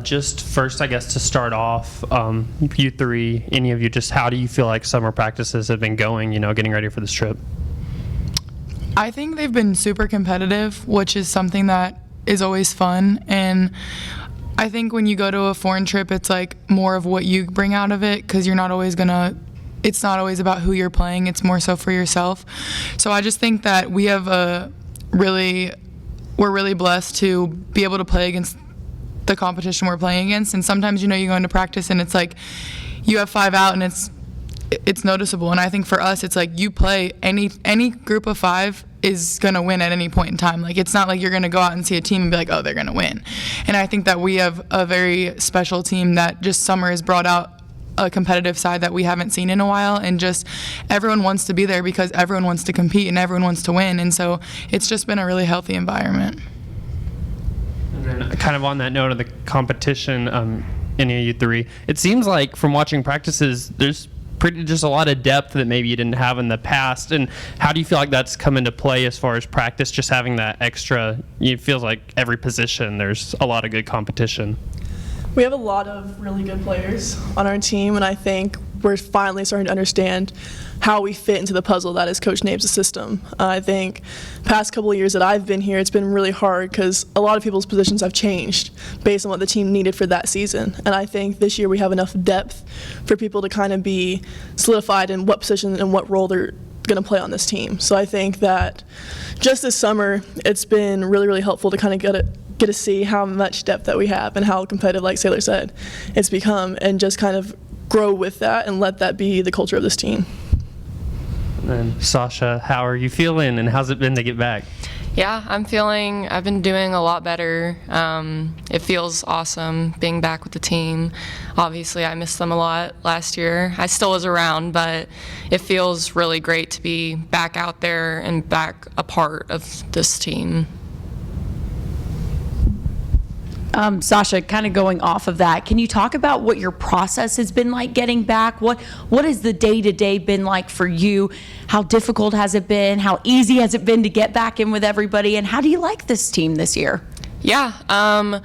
Just first, I guess, to start off, you three, any of you, just how do you feel like summer practices have been going, getting ready for this trip? I think they've been super competitive, which is something that is always fun. And I think when you go to a foreign trip, it's like more of what you bring out of it, because you're not always it's not always about who you're playing, it's more so for yourself. So I just think that we have we're really blessed to be able to play against the competition we're playing against. And sometimes, you go into practice and it's like you have 5 out and it's noticeable. And I think for us, it's like you play any group of 5 is going to win at any point in time. Like, it's not like you're going to go out and see a team and be like, oh, they're going to win. And I think that we have a very special team that just summer has brought out a competitive side that we haven't seen in a while, and just everyone wants to be there because everyone wants to compete and everyone wants to win. And so it's just been a really healthy environment. And then kind of on that note of the competition, any of you three, it seems like from watching practices, there's just a lot of depth that maybe you didn't have in the past. And how do you feel like that's come into play as far as practice, just having that extra, it feels like every position there's a lot of good competition? We have a lot of really good players on our team, and I think we're finally starting to understand how we fit into the puzzle that is Coach Nabe's system. I think past couple of years that I've been here, it's been really hard because a lot of people's positions have changed based on what the team needed for that season. And I think this year we have enough depth for people to kind of be solidified in what position and what role they're going to play on this team. So I think that just this summer, it's been really, really helpful to kind of get to see how much depth that we have and how competitive, like Saylor said, it's become, and just kind of grow with that and let that be the culture of this team. And Sasha, how are you feeling, and how's it been to get back? Yeah, I've been doing a lot better. It feels awesome being back with the team. Obviously, I missed them a lot last year. I still was around, but it feels really great to be back out there and back a part of this team. Sasha, kind of going off of that, can you talk about what your process has been like getting back? What has the day-to-day been like for you? How difficult has it been? How easy has it been to get back in with everybody? And how do you like this team this year? Yeah,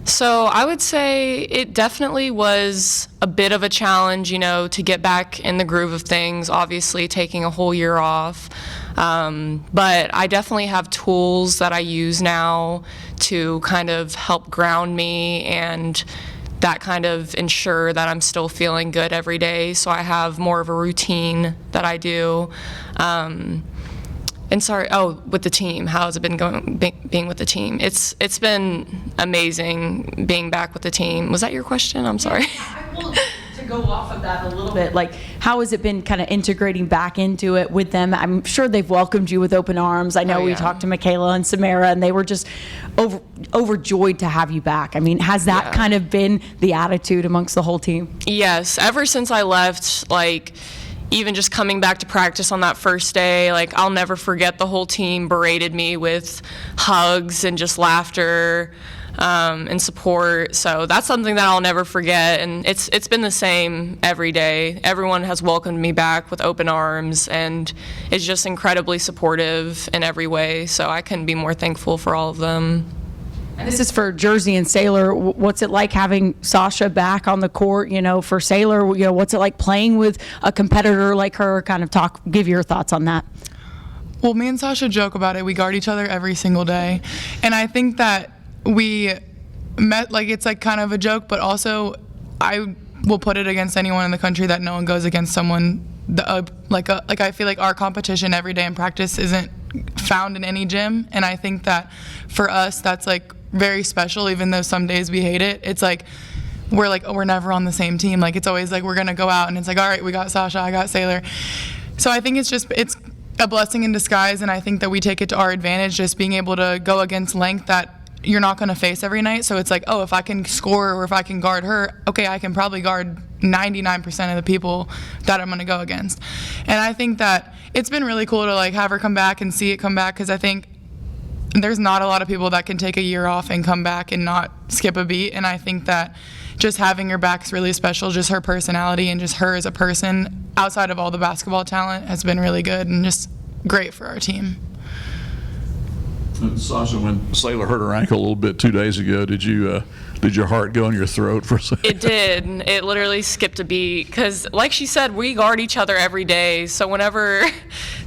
so I would say it definitely was a bit of a challenge, to get back in the groove of things, obviously taking a whole year off. But I definitely have tools that I use now to kind of help ground me and that kind of ensure that I'm still feeling good every day. So I have more of a routine that I do. With the team, how has it been going being with the team? It's been amazing being back with the team. Was that your question? I'm sorry. Yeah, to go off of that a little bit, like, how has it been kind of integrating back into it with them? I'm sure they've welcomed you with open arms. I know we talked to Michaela and Samara, and they were just overjoyed to have you back. I mean, has that kind of been the attitude amongst the whole team? Yes, ever since I left, even just coming back to practice on that first day, I'll never forget the whole team berated me with hugs and just laughter and support. So that's something that I'll never forget, and it's been the same every day. Everyone has welcomed me back with open arms, and it's just incredibly supportive in every way. So I couldn't be more thankful for all of them. And this is for Jersey and Saylor. What's it like having Sasha back on the court? For Saylor, what's it like playing with a competitor like her? Kind of give your thoughts on that. Well, me and Sasha joke about it. We guard each other every single day. And I think that we met, it's kind of a joke, but also I will put it against anyone in the country that no one goes against someone. I feel like our competition every day in practice isn't found in any gym. And I think that for us, that's very special, even though some days we hate it. It's we're never on the same team. It's always we're gonna go out and it's all right, we got Sasha, I got Saylor. So I think it's a blessing in disguise, and I think that we take it to our advantage, just being able to go against length that you're not going to face every night. So it's if I can score or if I can guard her, okay, I can probably guard 99% of the people that I'm going to go against. And I think that it's been really cool to have her come back and see it come back, because I think there's not a lot of people that can take a year off and come back and not skip a beat. And I think that just having her back is really special. Just her personality and just her as a person, outside of all the basketball talent, has been really good and just great for our team. Sasha, when Saylor hurt her ankle a little bit 2 days ago, did your heart go in your throat for a second? It did. It literally skipped a beat because, like she said, we guard each other every day. So whenever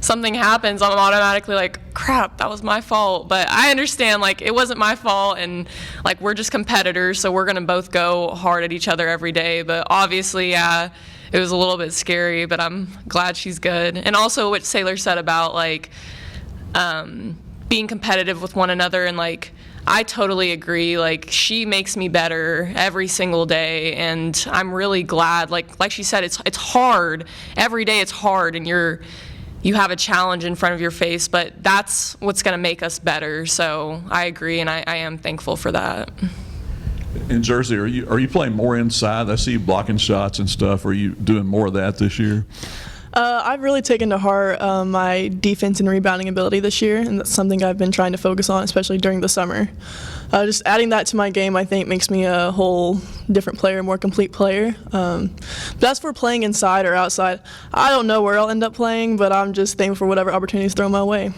something happens, I'm automatically like, crap, that was my fault. But I understand, like, it wasn't my fault, and, like, we're just competitors, so we're going to both go hard at each other every day. But obviously, yeah, it was a little bit scary, but I'm glad she's good. And also what Saylor said about, like, being competitive with one another, and, like, I totally agree. Like, she makes me better every single day, and I'm really glad. Like she said, it's hard. Every day it's hard, and you have a challenge in front of your face, but that's what's going to make us better. So I agree, and I am thankful for that. In Jersey, are you playing more inside? I see you blocking shots and stuff. Are you doing more of that this year? I've really taken to heart my defense and rebounding ability this year, and that's something I've been trying to focus on, especially during the summer. Just adding that to my game, I think, makes me a whole different player, more complete player. But as for playing inside or outside, I don't know where I'll end up playing, but I'm just thankful for whatever opportunities throw my way.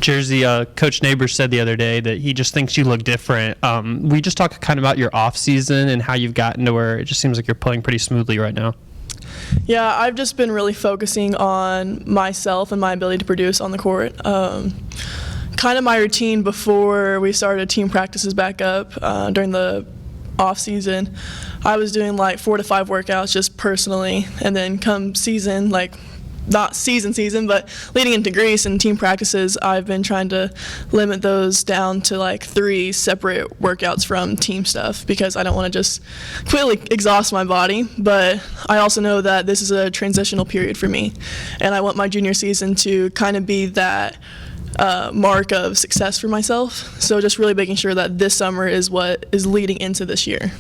Jersey, Coach Neighbors said the other day that he just thinks you look different. We just talk kind of about your off season and how you've gotten to where it just seems like you're playing pretty smoothly right now. Yeah, I've just been really focusing on myself and my ability to produce on the court. Kind of my routine before we started team practices back up during the off season, I was doing like 4 to 5 workouts just personally, and then come season, like not season, but leading into Greece and team practices, I've been trying to limit those down to like 3 separate workouts from team stuff, because I don't want to just completely exhaust my body. But I also know that this is a transitional period for me, and I want my junior season to kind of be that mark of success for myself. So just really making sure that this summer is what is leading into this year.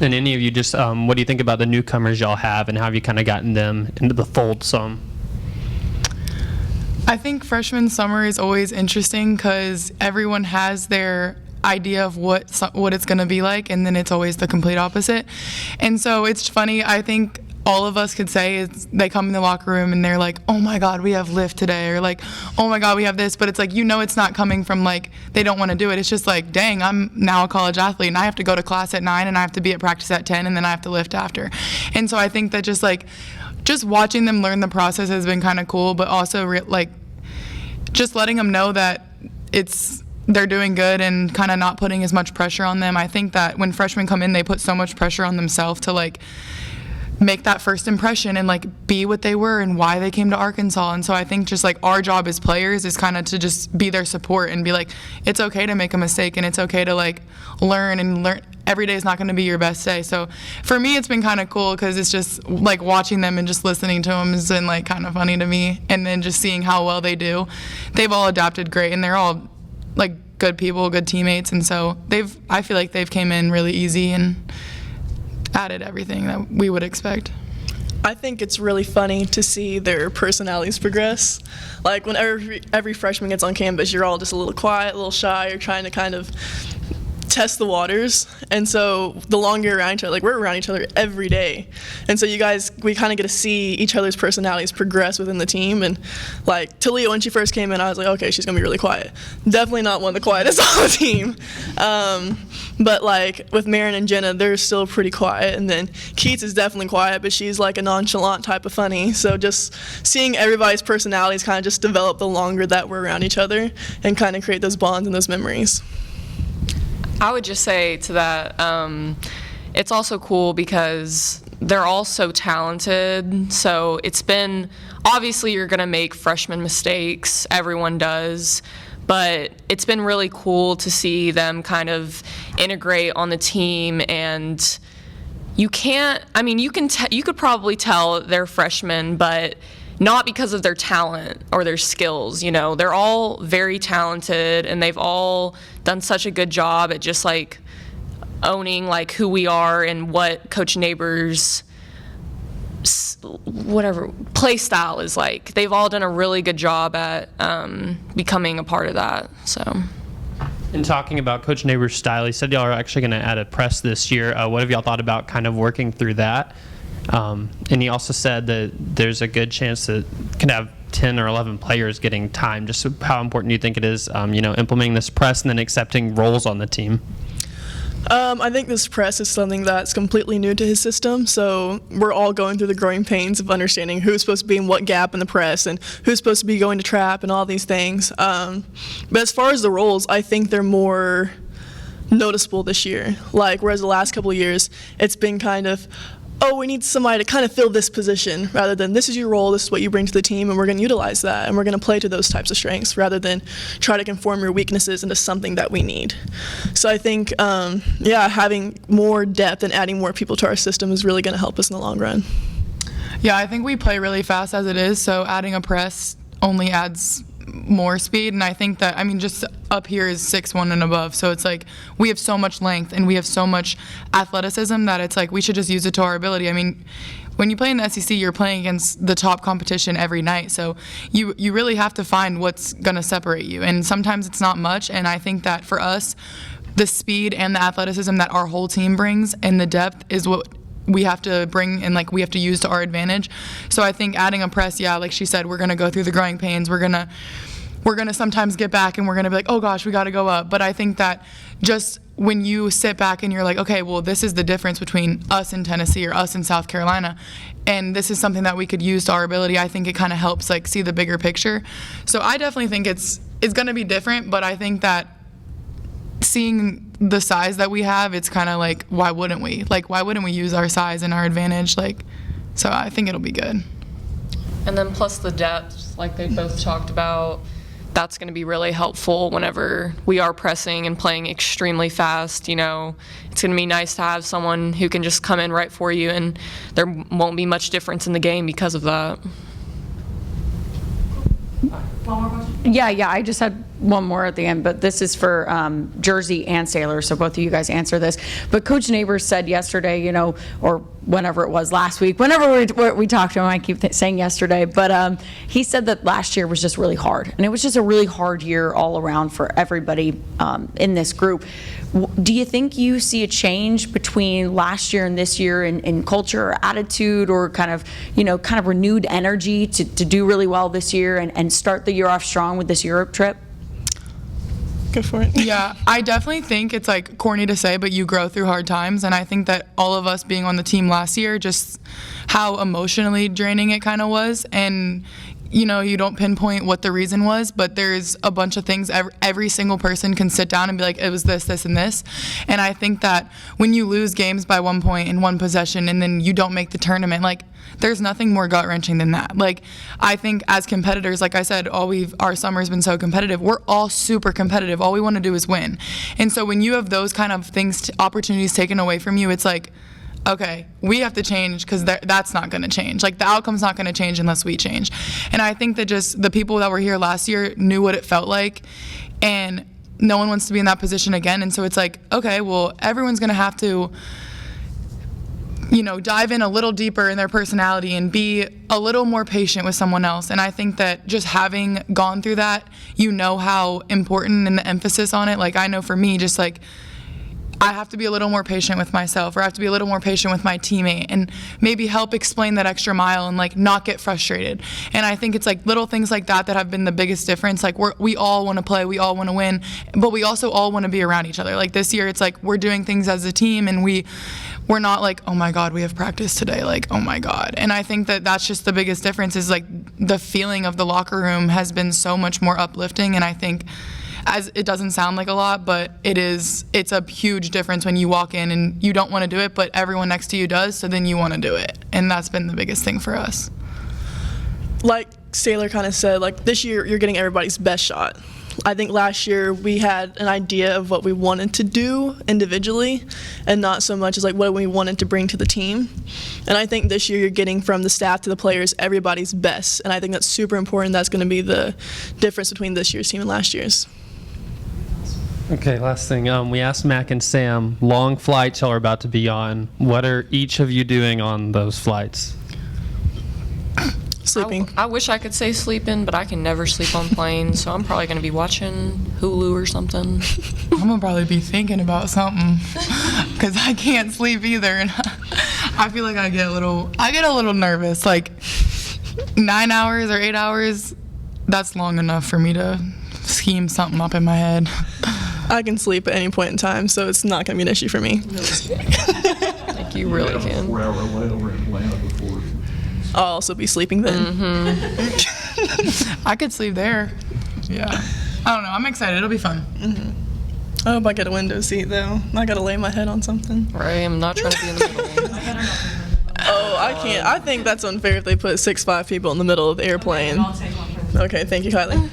And any of you just, what do you think about the newcomers y'all have, and how have you kind of gotten them into the fold some? I think freshman summer is always interesting because everyone has their idea of what it's going to be like, and then it's always the complete opposite. And so it's funny, I think all of us could say is they come in the locker room and they're like, oh my God, we have lift today, or like, oh my God, we have this. But it's like, it's not coming from like they don't want to do it. It's just like, dang, I'm now a college athlete and I have to go to class at 9 and I have to be at practice at 10 and then I have to lift after. And so I think that just watching them learn the process has been kind of cool, but also just letting them know that they're doing good and kind of not putting as much pressure on them. I think that when freshmen come in, they put so much pressure on themselves to like make that first impression and like be what they were and why they came to Arkansas. And so I think just like our job as players is kind of to just be their support and be like, it's okay to make a mistake and it's okay to like learn. Every day is not going to be your best day. So for me, it's been kind of cool because it's just like watching them and just listening to them has been like kind of funny to me. And then just seeing how well they do. They've all adapted great, and they're all like good people, good teammates. And so I feel like they've came in really easy and added everything that we would expect. I think it's really funny to see their personalities progress. Like when every freshman gets on campus, you're all just a little quiet, a little shy, you're trying to kind of test the waters. And so the longer you're around each other, like we're around each other every day. And so we kind of get to see each other's personalities progress within the team. And like Talia, when she first came in, I was like, okay, she's gonna be really quiet. Definitely not one of the quietest on the team. But like with Marin and Jenna, they're still pretty quiet. And then Keats is definitely quiet, but she's like a nonchalant type of funny. So just seeing everybody's personalities kind of just develop the longer that we're around each other and kind of create those bonds and those memories. I would just say to that, it's also cool because they're all so talented. So it's been, obviously you're going to make freshman mistakes, everyone does, but it's been really cool to see them kind of integrate on the team. And you could probably tell they're freshmen, but not because of their talent or their skills. They're all very talented, and they've all done such a good job at just like owning like who we are and what Coach Neighbors' play style is like. They've all done a really good job at becoming a part of that. So. In talking about Coach Neighbors' style, he said y'all are actually going to add a press this year. What have y'all thought about kind of working through that? And he also said that there's a good chance that could have 10 or 11 players getting time. Just how important do you think it is, implementing this press and then accepting roles on the team? I think this press is something that's completely new to his system, so we're all going through the growing pains of understanding who's supposed to be in what gap in the press and who's supposed to be going to trap and all these things. But as far as the roles, I think they're more noticeable this year. Like, whereas the last couple of years, it's been kind of, oh, we need somebody to kind of fill this position, rather than this is your role, this is what you bring to the team, and we're going to utilize that, and we're going to play to those types of strengths, rather than try to conform your weaknesses into something that we need. So I think, having more depth and adding more people to our system is really going to help us in the long run. Yeah, I think we play really fast as it is, so adding a press only adds more speed. And I think that, just up here is 6'1" and above, so it's like we have so much length and we have so much athleticism that it's like we should just use it to our ability. When you play in the SEC, you're playing against the top competition every night, so you really have to find what's going to separate you, and sometimes it's not much. And I think that for us, the speed and the athleticism that our whole team brings and the depth is what we have to bring and we have to use to our advantage. So I think adding a press, like she said, we're going to go through the growing pains. We're going to sometimes get back and we're going to be like, oh gosh, we got to go up. But I think that just when you sit back and you're like, okay, well, this is the difference between us in Tennessee or us in South Carolina, and this is something that we could use to our ability, I think it kind of helps see the bigger picture. So I definitely think it's going to be different, but I think that seeing the size that we have, it's kind of like, why wouldn't we? Why wouldn't we use our size and our advantage? So I think it'll be good. And then plus the depth, like they both talked about, that's going to be really helpful whenever we are pressing and playing extremely fast. It's going to be nice to have someone who can just come in right for you, and there won't be much difference in the game because of that. One more question? Yeah, I just had one more at the end, but this is for Jersey and Saylor, so both of you guys answer this. But Coach Neighbors said yesterday, or whenever it was last week, whenever we talked to him, I keep saying yesterday, but he said that last year was just really hard, and it was just a really hard year all around for everybody in this group. Do you think you see a change between last year and this year in culture or attitude, or kind of renewed energy to do really well this year and start the year off strong with this Europe trip? Go for it. Yeah, I definitely think it's corny to say, but you grow through hard times. And I think that all of us being on the team last year, just how emotionally draining it kind of was. And, you don't pinpoint what the reason was, but there's a bunch of things. Every single person can sit down and be like, it was this, this, and this. And I think that when you lose games by 1 point in one possession and then you don't make the tournament, there's nothing more gut-wrenching than that. I think as competitors, like I said, our summer's been so competitive. We're all super competitive. All we want to do is win. And so when you have those kind of things, opportunities taken away from you, it's like, okay, we have to change, because that's not going to change. The outcome's not going to change unless we change. And I think that just the people that were here last year knew what it felt like, and no one wants to be in that position again. And so it's like, okay, well, everyone's going to have to dive in a little deeper in their personality and be a little more patient with someone else. And I think that just having gone through that, how important and the emphasis on it. I know for me, just I have to be a little more patient with myself, or I have to be a little more patient with my teammate, and maybe help explain that extra mile and not get frustrated. And I think it's little things like that have been the biggest difference. We all want to play, we all want to win, but we also all want to be around each other. This year, it's we're doing things as a team, and we're not oh my God, we have practice today, oh my God. And I think that that's just the biggest difference, is the feeling of the locker room has been so much more uplifting. And I think, as it doesn't sound like a lot, but it's a huge difference when you walk in and you don't want to do it, but everyone next to you does, so then you want to do it. And that's been the biggest thing for us. Like Saylor kind of said, this year you're getting everybody's best shot. I think last year we had an idea of what we wanted to do individually, and not so much as what we wanted to bring to the team. And I think this year you're getting from the staff to the players everybody's best, and I think that's super important. That's going to be the difference between this year's team and last year's. Okay, last thing. We asked Mac and Sam, long flights y'all are about to be on. What are each of you doing on those flights? Sleeping. I wish I could say sleeping, but I can never sleep on planes, so I'm probably going to be watching Hulu or something. I'm going to probably be thinking about something, because I can't sleep either. And I feel like I get a little nervous. 9 hours or 8 hours, that's long enough for me to scheme something up in my head. I can sleep at any point in time, so it's not going to be an issue for me. Like you really We had a can. 4-hour layover in Atlanta before. I'll also be sleeping then. I could sleep there. Yeah. I don't know. I'm excited. It'll be fun. I hope I get a window seat, though. I got to lay my head on something. Right, I'm not trying to be in the middle. Oh, I can't. I think that's unfair if they put 6'5" people in the middle of the airplane. Okay, thank you, Kylie.